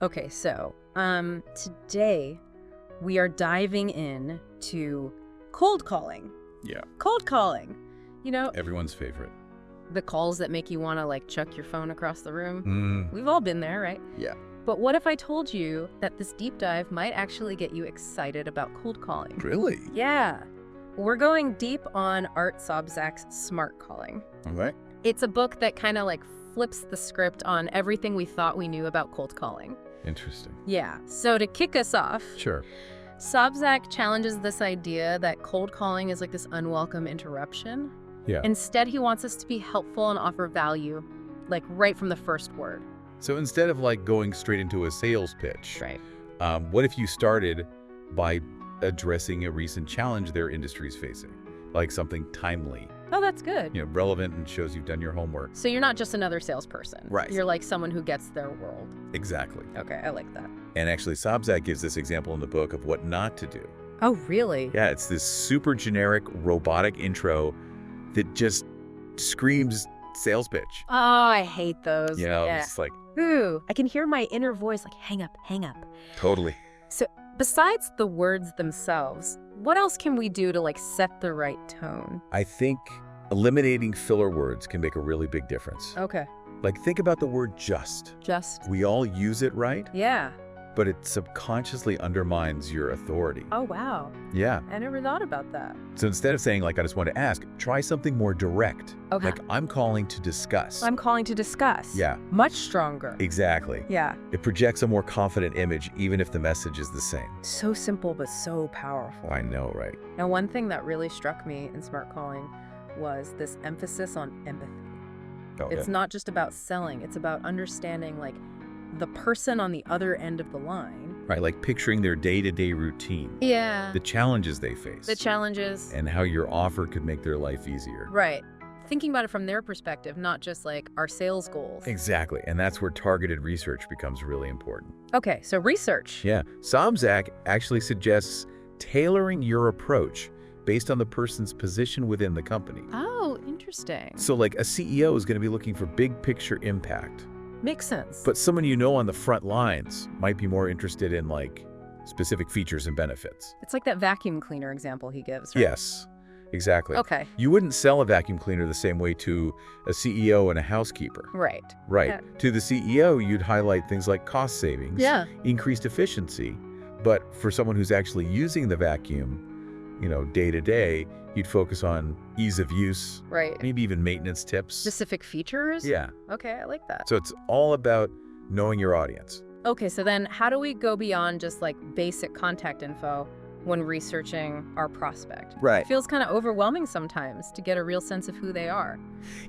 Okay, so today we are diving in to cold calling. Yeah, Cold calling. You know, everyone's favorite. the calls that make you want to like chuck your phone across the room. Mm, We've all been there, right? yeah. But what if I told you that this deep dive might actually get you excited about cold calling? Really? Yeah. We're going deep on Art Sobczak's Smart Calling. Okay. It's a book that kind of like flips the script on everything we thought we knew about cold calling. Interesting. Yeah. So to kick us off, Sure. Sobczak challenges this idea that cold calling is like this unwelcome interruption. Yeah. Instead, he wants us to be helpful and offer value, like right from the first word. So instead of like going straight into a sales pitch, Right. what if you started by addressing a recent challenge their industry's facing, like something timely, Oh, that's good. relevant, and shows you've done your homework? So you're not just another salesperson. Right. You're like someone who gets their world. Exactly. Okay, I like that. And actually, Sobczak gives this example in the book of what not to do. Oh, really? Yeah, it's this super generic robotic intro that just screams sales pitch. Oh, I hate those. Yeah. It's like, Ooh, I can hear my inner voice like, hang up, hang up. totally. So besides the words themselves, what else can we do to like set the right tone? I think eliminating filler words can make a really big difference. Okay. Like, think about the word just. Just. We all use it, right? Yeah. But it subconsciously undermines your authority. Oh, wow. Yeah. I never thought about that. So instead of saying, like, I just want to ask, try something more direct. Okay. Like, I'm calling to discuss. I'm calling to discuss. Yeah. Much stronger. Exactly. Yeah. It projects a more confident image, even if the message is the same. So simple, but so powerful. I know, right? Now, one thing that really struck me in Smart Calling was this emphasis on empathy. Oh, It's not just about selling. It's about understanding, like, the person on the other end of the line. Right, like picturing their day-to-day routine, Yeah. the challenges they face, The challenges. and how your offer could make their life easier. Right. Thinking about it from their perspective, not just like our sales goals. Exactly, and that's where targeted research becomes really important. Okay, so research. Yeah, Sobczak actually suggests tailoring your approach based on the person's position within the company. Oh, interesting. So like a CEO is going to be looking for big picture impact, Makes sense. but someone you know on the front lines might be more interested in like specific features and benefits. it's like that vacuum cleaner example he gives, right? Yes, exactly. Okay. You wouldn't sell a vacuum cleaner the same way to a CEO and a housekeeper. Right. Right. Yeah. To the CEO, you'd highlight things like cost savings, Yeah. increased efficiency. But for someone who's actually using the vacuum, day to day, you'd focus on ease of use, Right. maybe even maintenance tips. Specific features? Yeah. Okay, I like that. So it's all about knowing your audience. Okay, so then how do we go beyond just like basic contact info when researching our prospect? Right. It feels kind of overwhelming sometimes to get a real sense of who they are.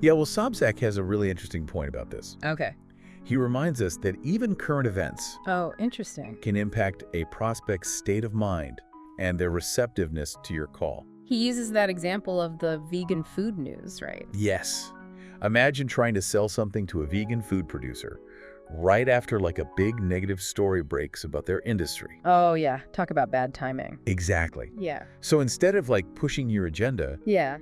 Yeah, well, Sobczak has a really interesting point about this. Okay. He reminds us that even current events Oh, interesting. can impact a prospect's state of mind and their receptiveness to your call. He uses that example of the vegan food news, right? Yes. Imagine trying to sell something to a vegan food producer right after like a big negative story breaks about their industry. Oh, yeah. Talk about bad timing. Exactly. Yeah. So instead of like pushing your agenda, Yeah.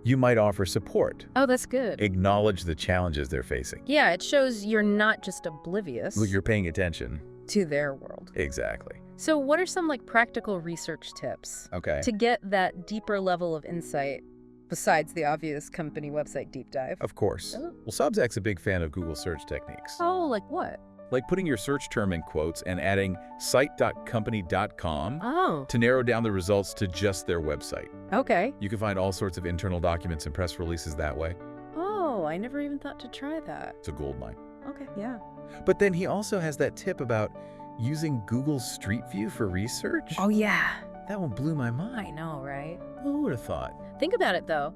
you might offer support, Oh, that's good. acknowledge the challenges they're facing. Yeah, it shows you're not just oblivious Look, you're paying attention. to their world. Exactly. So what are some like practical research tips Okay. to get that deeper level of insight besides the obvious company website deep dive? Of course. Oh. Well, Sobczak's a big fan of Google search techniques. Oh, like what? Like putting your search term in quotes and adding site.company.com Oh, to narrow down the results to just their website. okay. You can find all sorts of internal documents and press releases that way. Oh, I never even thought to try that. It's a goldmine. Okay, yeah. But then he also has that tip about using Google Street View for research. Oh, yeah. That one blew my I mind. know, right? Who would have thought? Think about it, though.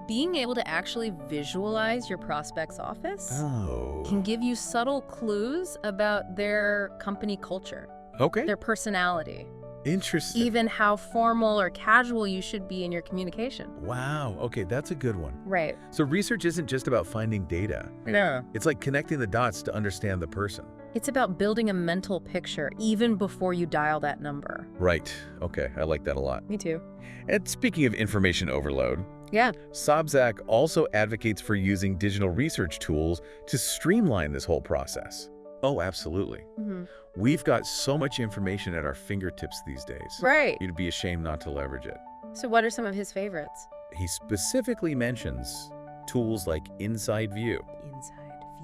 Being able to actually visualize your prospect's office Oh. can give you subtle clues about their company culture, Okay. their personality, Interesting. even how formal or casual you should be in your communication. Wow. Okay, that's a good one. Right. So research isn't just about finding data. Yeah. It's like connecting the dots to understand the person. It's about building a mental picture even before you dial that number. Right. Okay, I like that a lot. Me too. And speaking of information overload, Yeah. Sobczak also advocates for using digital research tools to streamline this whole process. Oh, absolutely. We've got so much information at our fingertips these days. Right. You'd be ashamed not to leverage it. So what are some of his favorites? He specifically mentions tools like Inside View Inside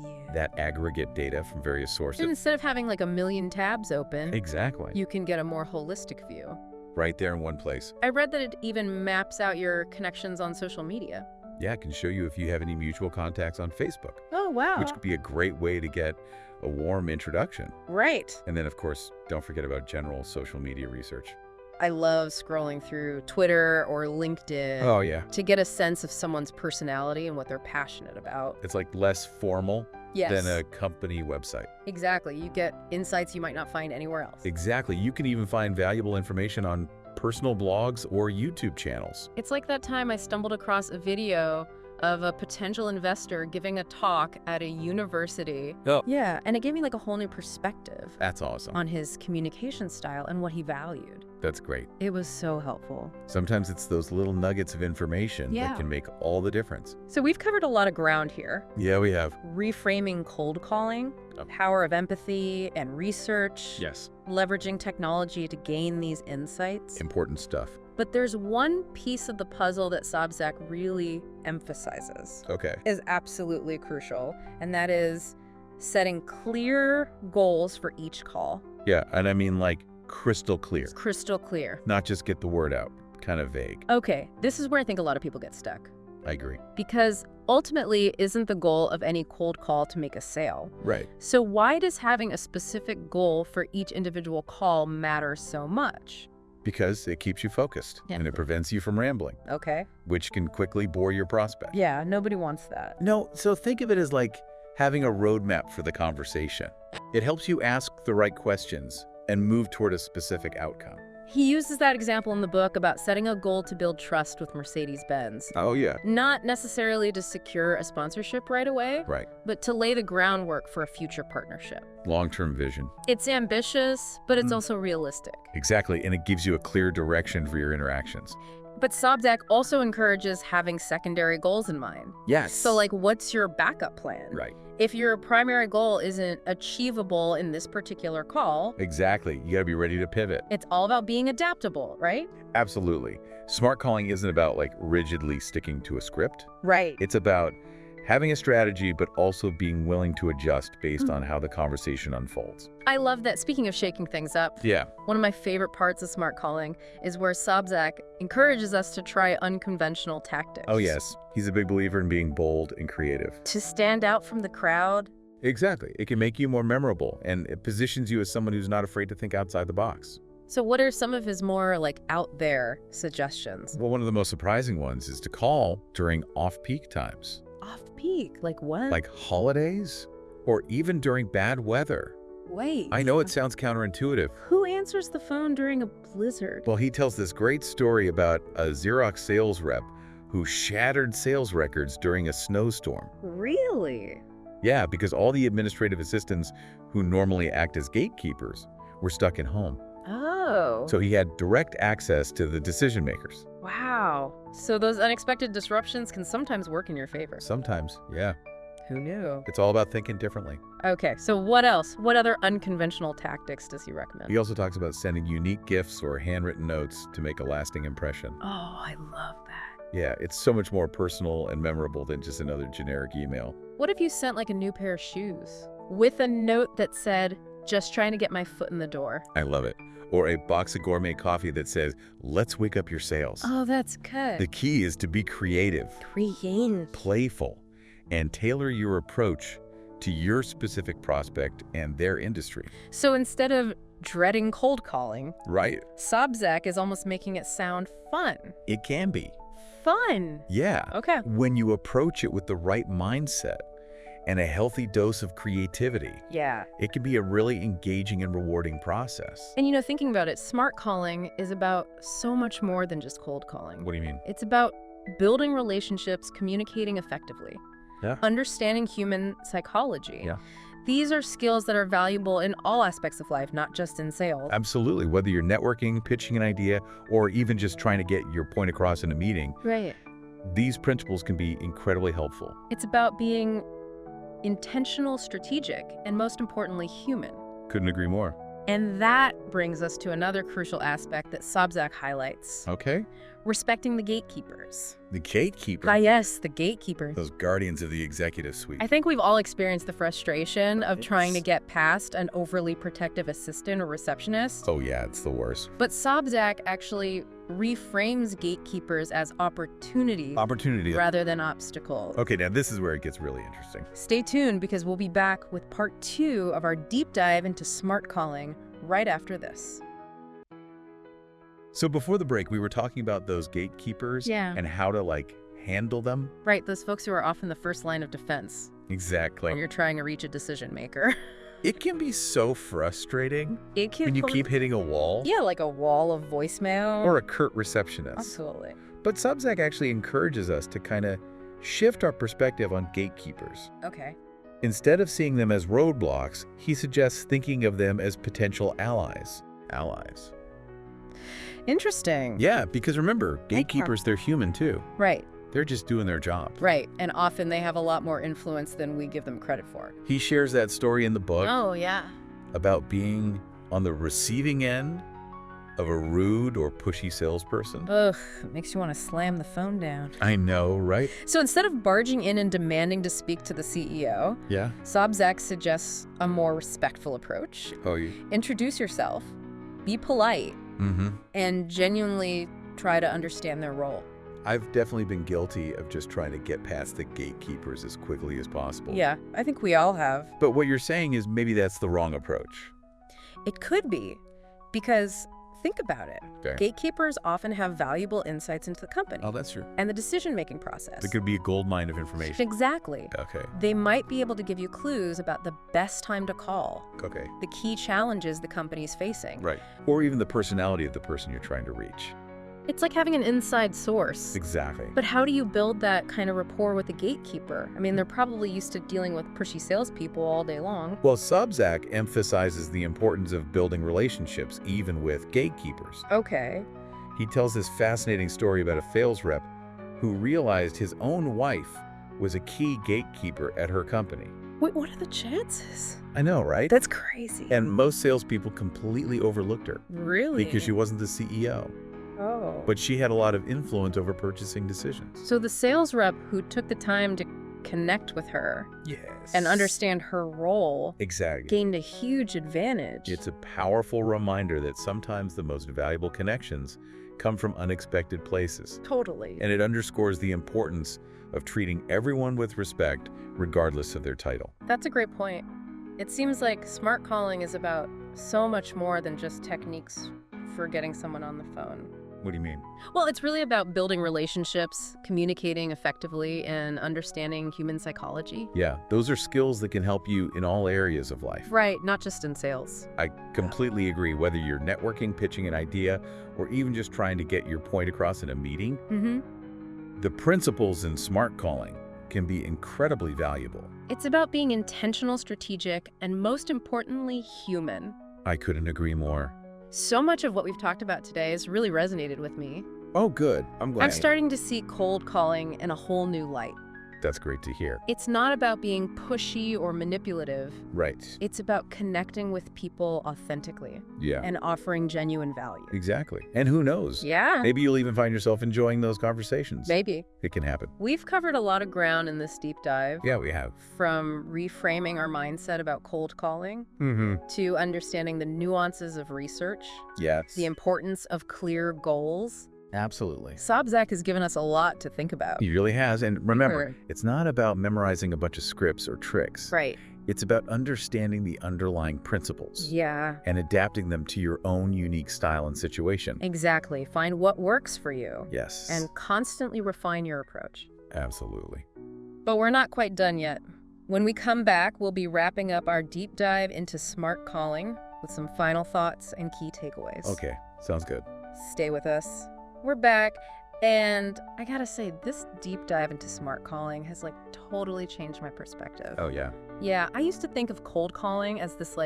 View. that aggregate data from various sources. And instead of having like a million tabs open, Exactly. you can get a more holistic view. Right there in one place. I read that it even maps out your connections on social media. Yeah, it can show you if you have any mutual contacts on Facebook, Oh, wow. which could be a great way to get a warm introduction. Right. And then, of course, don't forget about general social media research. I love scrolling through Twitter or LinkedIn Oh, yeah. to get a sense of someone's personality and what they're passionate about. It's like less formal Yes. than a company website. Exactly. You get insights you might not find anywhere else. Exactly. You can even find valuable information on personal blogs or YouTube channels. It's like that time I stumbled across a video of a potential investor giving a talk at a university. Oh. Yeah, and it gave me like a whole new perspective That's awesome. on his communication style and what he valued. That's great. It was so helpful. Sometimes it's those little nuggets of information Yeah. that can make all the difference. So we've covered a lot of ground here. Yeah, we have. Reframing cold calling, Oh. power of empathy and research, Yes. leveraging technology to gain these insights. Important stuff. But there's one piece of the puzzle that Sobczak really emphasizes. Okay. Is absolutely crucial, and that is setting clear goals for each call. Yeah, and I mean like crystal clear. It's crystal clear. Not just get the word out. Kind of vague. Okay, this is where I think a lot of people get stuck. I agree. Because ultimately, isn't the goal of any cold call to make a sale? Right. So why does having a specific goal for each individual call matter so much? Because it keeps you focused Yeah. and it prevents you from rambling, Okay. which can quickly bore your prospect. Yeah, nobody wants that. No, so think of it as like having a roadmap for the conversation. It helps you ask the right questions and move toward a specific outcome. He uses that example in the book about setting a goal to build trust with Mercedes-Benz. Oh, yeah. Not necessarily to secure a sponsorship right away, Right. but to lay the groundwork for a future partnership. Long-term vision. It's ambitious, but it's also realistic. Exactly, and it gives you a clear direction for your interactions. But Sobczak also encourages having secondary goals in mind. Yes. So like, what's your backup plan? Right. If your primary goal isn't achievable in this particular call, Exactly. You gotta be ready to pivot. it's all about being adaptable, right? Absolutely. Smart calling isn't about like rigidly sticking to a script. Right. It's about having a strategy, but also being willing to adjust based on how the conversation unfolds. I love that. Speaking of shaking things up, Yeah. one of my favorite parts of smart calling is where Sobczak encourages us to try unconventional tactics. Oh, yes. He's a big believer in being bold and creative. To stand out from the crowd. Exactly. It can make you more memorable, and it positions you as someone who's not afraid to think outside the box. So what are some of his more like out there suggestions? Well, one of the most surprising ones is to call during off-peak times, Off peak? Like what? like holidays or even during bad weather. Wait. I know it sounds counterintuitive. Who answers the phone during a blizzard? Well, he tells this great story about a Xerox sales rep who shattered sales records during a snowstorm. Really? Yeah, because all the administrative assistants who normally act as gatekeepers were stuck at home. Oh. So he had direct access to the decision makers. Wow. So those unexpected disruptions can sometimes work in your favor. Sometimes, yeah. Who knew? It's all about thinking differently. Okay, so what else? What other unconventional tactics does he recommend? He also talks about sending unique gifts or handwritten notes to make a lasting impression. Oh, I love that. Yeah, it's so much more personal and memorable than just another generic email. What if you sent like a new pair of shoes with a note that said, just trying to get my foot in the door? I love it. Or a box of gourmet coffee that says, let's wake up your sales. Oh, that's good. The key is to be creative, playful, and tailor your approach to your specific prospect and their industry. So instead of dreading cold calling, Right. Sobczak is almost making it sound fun. It can be. Fun. Yeah. Okay. When you approach it with the right mindset and a healthy dose of creativity, Yeah. it can be a really engaging and rewarding process. And you know, thinking about it, smart calling is about so much more than just cold calling. What do you mean? It's about building relationships, communicating effectively, Yeah. understanding human psychology. Yeah. These are skills that are valuable in all aspects of life, not just in sales. Absolutely. Whether you're networking, pitching an idea, or even just trying to get your point across in a meeting, Right. these principles can be incredibly helpful. It's about being intentional, strategic, and most importantly, human. Couldn't agree more. And that brings us to another crucial aspect that Sobczak highlights. Okay. Respecting the gatekeepers. The gatekeeper. Ah, yes, the gatekeepers. Those guardians of the executive suite. I think we've all experienced the frustration of trying to get past an overly protective assistant or receptionist. Oh yeah, it's the worst. But Sobczak actually reframes gatekeepers as opportunities rather than obstacles. Okay, now this is where it gets really interesting. Stay tuned because we'll be back with part 2 of our deep dive into smart calling right after this. So before the break, we were talking about those gatekeepers and how to handle them. Right, those folks who are often the first line of defense Exactly. when you're trying to reach a decision maker. It can be so frustrating It can when you keep hitting a wall. Yeah, like a wall of voicemail. Or a curt receptionist. Absolutely. But Sobczak actually encourages us to kind of shift our perspective on gatekeepers. Okay. Instead of seeing them as roadblocks, he suggests thinking of them as potential allies. Allies. Interesting. Yeah, because remember, gatekeepers, they're human too. Right. They're just doing their job. Right. And often they have a lot more influence than we give them credit for. He shares that story in the book Oh, yeah. about being on the receiving end of a rude or pushy salesperson. Ugh, it makes you want to slam the phone down. I know, right? So instead of barging in and demanding to speak to the CEO, Yeah. Sobczak suggests a more respectful approach. Oh, you. Introduce yourself, be polite, and genuinely try to understand their role. I've definitely been guilty of just trying to get past the gatekeepers as quickly as possible. Yeah, I think we all have. But what you're saying is maybe that's the wrong approach. It could be, because think about it. Okay. Gatekeepers often have valuable insights into the company Oh, that's true. and the decision-making process. It could be a gold mine of information. Exactly. Okay. They might be able to give you clues about the best time to call, Okay. the key challenges the company's facing. Right. Or even the personality of the person you're trying to reach. It's like having an inside source. Exactly. But how do you build that kind of rapport with the gatekeeper? I mean, they're probably used to dealing with pushy salespeople all day long. Well, Sobczak emphasizes the importance of building relationships even with gatekeepers. Okay. He tells this fascinating story about a sales rep who realized his own wife was a key gatekeeper at her company. Wait, what are the chances? I know, right? That's crazy. And most salespeople completely overlooked her Really? because she wasn't the CEO. Oh. But she had a lot of influence over purchasing decisions. So the sales rep who took the time to connect with her Yes. and understand her role Exactly. gained a huge advantage. It's a powerful reminder that sometimes the most valuable connections come from unexpected places. Totally. And it underscores the importance of treating everyone with respect, regardless of their title. That's a great point. It seems like smart calling is about so much more than just techniques for getting someone on the phone. What do you mean? Well, it's really about building relationships, communicating effectively, and understanding human psychology. Yeah, those are skills that can help you in all areas of life. Right, not just in sales. I completely agree, whether you're networking, pitching an idea, or even just trying to get your point across in a meeting. The principles in smart calling can be incredibly valuable. It's about being intentional, strategic, and most importantly, human. I couldn't agree more. So much of what we've talked about today has really resonated with me. Oh, good. I'm glad. I'm starting to see cold calling in a whole new light. That's great to hear. It's not about being pushy or manipulative. Right. It's about connecting with people authentically Yeah. and offering genuine value. Exactly. And who knows? Yeah. Maybe you'll even find yourself enjoying those conversations. Maybe. It can happen. We've covered a lot of ground in this deep dive. Yeah, we have. From reframing our mindset about cold calling to understanding the nuances of research, Yes. the importance of clear goals. Absolutely. Sobczak has given us a lot to think about. He really has. And remember, Sure. it's not about memorizing a bunch of scripts or tricks. Right. It's about understanding the underlying principles Yeah. and adapting them to your own unique style and situation. Exactly. Find what works for you. Yes. And constantly refine your approach. Absolutely. But we're not quite done yet. When we come back, we'll be wrapping up our deep dive into smart calling with some final thoughts and key takeaways. Okay. Sounds good. Stay with us. We're back, and I gotta say, this deep dive into smart calling has totally changed my perspective. Oh, yeah. Yeah, I used to think of cold calling as this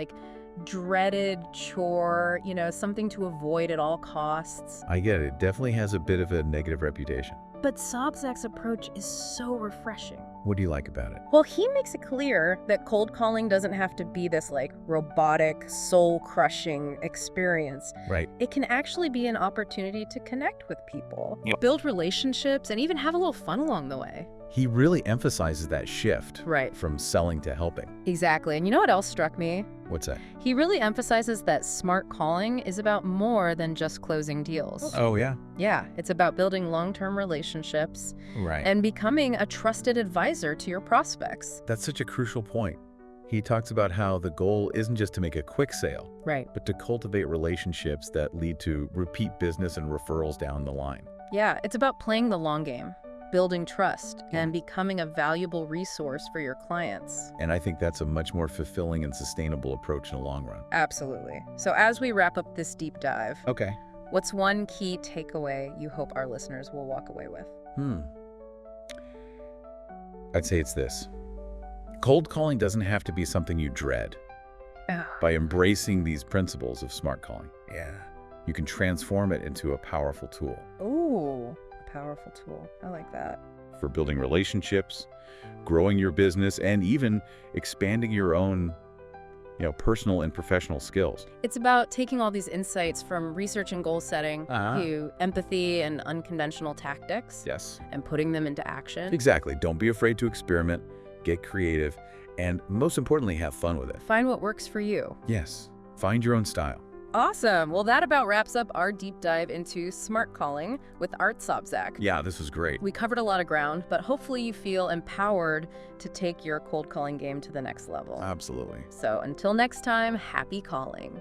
dreaded chore, something to avoid at all costs. I get it. It definitely has a bit of a negative reputation. But Sobczak's approach is so refreshing. What do you like about it? Well, he makes it clear that cold calling doesn't have to be this like robotic, soul-crushing experience. Right. It can actually be an opportunity to connect with people, Yep. build relationships, and even have a little fun along the way. He really emphasizes that shift Right. from selling to helping. Exactly. And you know what else struck me? What's that? He really emphasizes that smart calling is about more than just closing deals. Oh, yeah. Yeah, it's about building long-term relationships Right. and becoming a trusted advisor to your prospects. That's such a crucial point. He talks about how the goal isn't just to make a quick sale, Right. but to cultivate relationships that lead to repeat business and referrals down the line. Yeah, it's about playing the long game, building trust, and becoming a valuable resource for your clients. And I think that's a much more fulfilling and sustainable approach in the long run. Absolutely. So as we wrap up this deep dive, Okay. what's one key takeaway you hope our listeners will walk away with? I'd say it's this. Cold calling doesn't have to be something you dread. By embracing these principles of smart calling, you can transform it into a powerful tool Ooh, a powerful tool. I like that. for building relationships, growing your business, and even expanding your own, personal and professional skills. It's about taking all these insights from research and goal setting to empathy and unconventional tactics Yes. and putting them into action. Exactly. Don't be afraid to experiment, get creative, and most importantly, have fun with it. Find what works for you. Yes. Find your own style. Awesome. Well, that about wraps up our deep dive into smart calling with Art Sobczak. Yeah, this was great. We covered a lot of ground, but hopefully you feel empowered to take your cold calling game to the next level. Absolutely. So until next time, happy calling.